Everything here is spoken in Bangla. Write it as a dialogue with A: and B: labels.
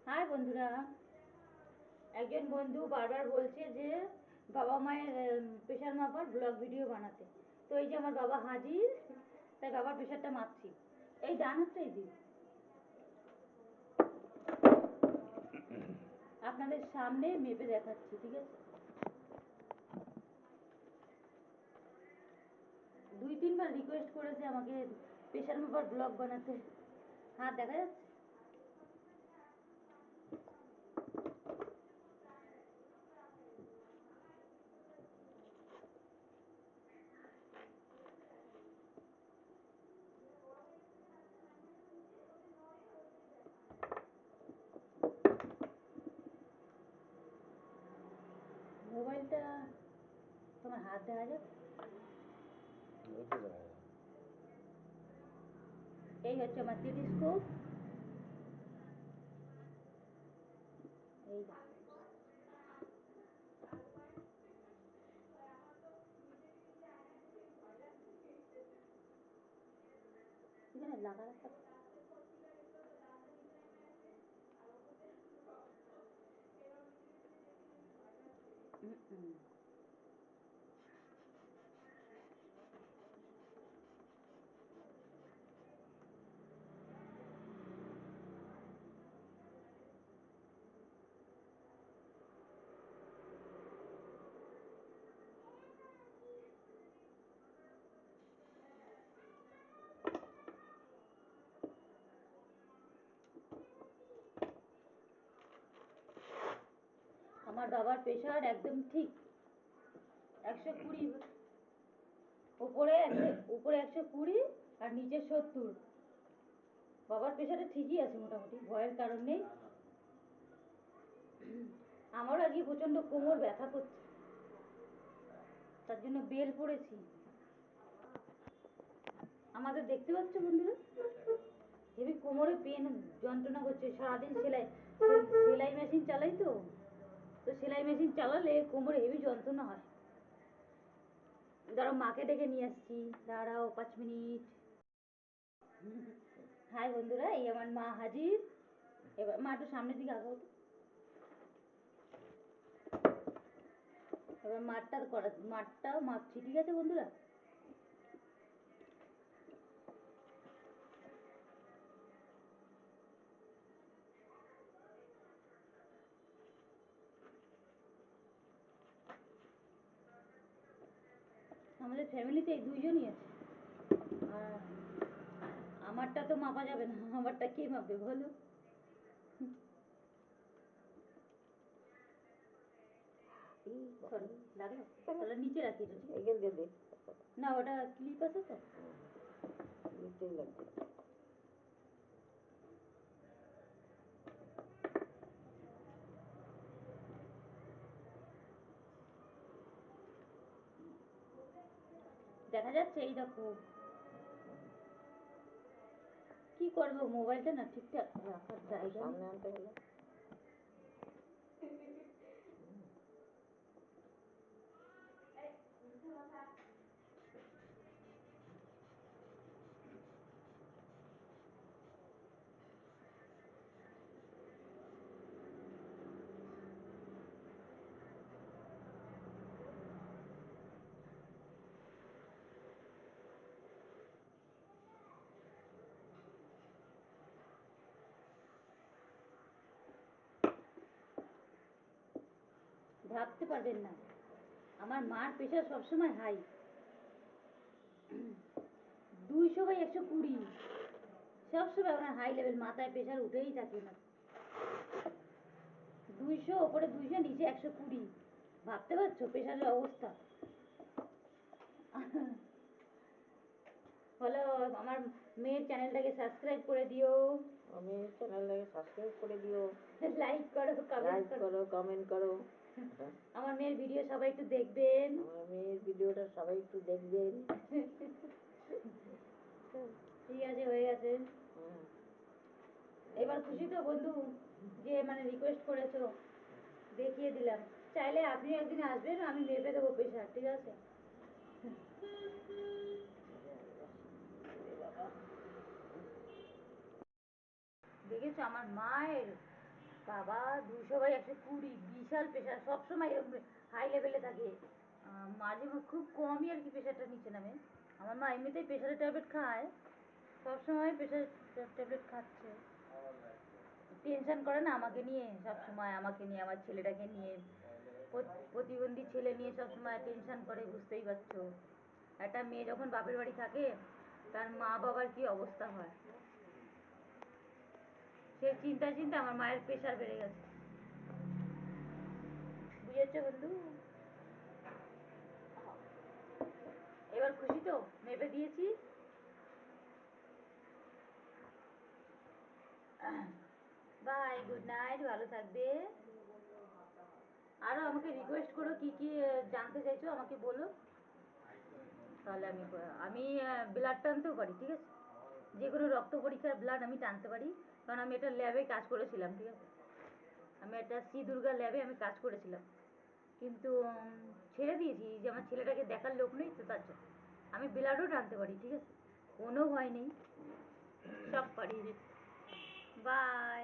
A: হাই বন্ধুরা, একজন বন্ধু বারবার বলছে যে বাবা মায়ের প্রেশার মাপার ব্লগ ভিডিও বানাতে। তো এই যে আমার বাবা হাজির, তাই বাবার প্রেশারটা মাপছি। এই ডান হাতটাই দিই, আপনাদের সামনে মেপে দেখাচ্ছি, ঠিক আছে? 2-3 বার রিকোয়েস্ট করেছে আমাকে প্রেশার মাপার ব্লগ বানাতে। হাত দেখা যাচ্ছে? মোবাইলটা তোমার হাত দেখা যাচ্ছে? এই হচ্ছে আমার টেলিস্কোপ। এই এখানে লাগা রাখা। আমার বাবার প্রেশার একদম ঠিক 120। উপরে 120 আর নিচে 70। বাবার প্রেশারটা ঠিকই আছে মোটামুটি, ভয়ের কারণ নেই। আমারও আজকে প্রচন্ড কোমর ব্যথা করছে, তার জন্য বেল পড়েছি। আমাদের দেখতে পাচ্ছ বন্ধুরা, হেবি কোমরে পেন যন্ত্রণা করছে। সারাদিন সেলাই মেশিন চালাই তো সেলাই মেশিন চালালে কোমরে হেবি যন্ত্রণা হয়। দাঁড়াও, মাকে ডেকে নিয়ে আসছি, দাঁড়াও 5 মিনিট। হাই বন্ধুরা, এই আমার মা হাজির। এবার মা একটু সামনের দিকে আগাও। এবার মাঠটাও মাপছি, ঠিক আছে বন্ধুরা? আমাদের ফ্যামিলিতে এই দুইজনই আছে। আর আমারটা তো মাপা যাবে না, আমারটা কে মাপবে বলো? লাগলো, তাহলে নিচে রাখি। না, ওটা ক্লিপ আছে তো, নিচেই লাগবে। দেখা যাচ্ছে? এই দেখো, কি করবো, মোবাইলটা না ঠিকঠাক রাখার জায়গা সামনে আনতে হলো। ভাবতে পারবেন না, আমার মার প্রেশার সবসময় হাই, 200/120। সবসময় ওনার হাই লেভেল, মাথায় প্রেশার উঠেই থাকে না। 200 ওপরে, 200 নিচে 120। ভাবতে পারছো প্রেশারের অবস্থা? হলো, আমার মেয়ের চ্যানেলটাকে সাবস্ক্রাইব করে দিও। মেয়ের চ্যানেলটাকে সাবস্ক্রাইব করে দিও, লাইক করো, কমেন্ট করো। আমার মেয়ের ভিডিও সবাই একটু দেখবেন, আমার মেয়ের ভিডিওটা সবাই একটু দেখবেন। ঠিক আছে, হয়ে গেছে। এবার খুশি তো বন্ধু, যে মানে রিকোয়েস্ট করেছো, দেখিয়ে দিলাম। চাইলে আপনি একদিন আসবেন, আমি মেপে দেবো প্রেশার, ঠিক আছে? দেখেছো আমার মায়ের বাবা 200/120, বিশাল প্রেশার, সবসময় এরকম হাই লেভেলে থাকে। মাঝে খুব কমই আর কি প্রেশারটা নিচে নামে। আমার মা এমনিতেই প্রেশারের ট্যাবলেট খায়, সবসময় প্রেশারের ট্যাবলেট খাচ্ছে। টেনশন করে না আমাকে নিয়ে, সবসময় আমাকে নিয়ে, আমার ছেলেটাকে নিয়ে, প্রতিবন্ধী ছেলে নিয়ে সবসময় টেনশন করে, বুঝতেই পারছো। একটা মেয়ে যখন বাপের বাড়ি থাকে তার মা বাবার কি অবস্থা হয়, সেই চিন্তা চিন্তা আমার মায়ের প্রেশার বেড়ে গেছে। বুঝেছো বন্ধু? এবার খুশি তো, মেপে দিয়েছি। বাই, গুড নাইট, ভালো থাকবে। আরো আমাকে রিকোয়েস্ট করো, কি কি জানতে চাইছো আমাকে বলো, তাহলে আমি আমি ব্লাড টানতেও পারি, ঠিক আছে? যে কোনো রক্ত পরীক্ষার ব্লাড আমি টানতে পারি, কারণ আমি একটা ল্যাবে কাজ করেছিলাম, ঠিক আছে? আমি একটা শ্রী দুর্গা ল্যাবে আমি কাজ করেছিলাম, কিন্তু ছেড়ে দিয়েছি, যে আমার ছেলেটাকে দেখার লোক নেই তো, তার জন্য। আমি ব্লাডও টানতে পারি, ঠিক আছে? কোনো ভয় নেই, সব পারি। বাই।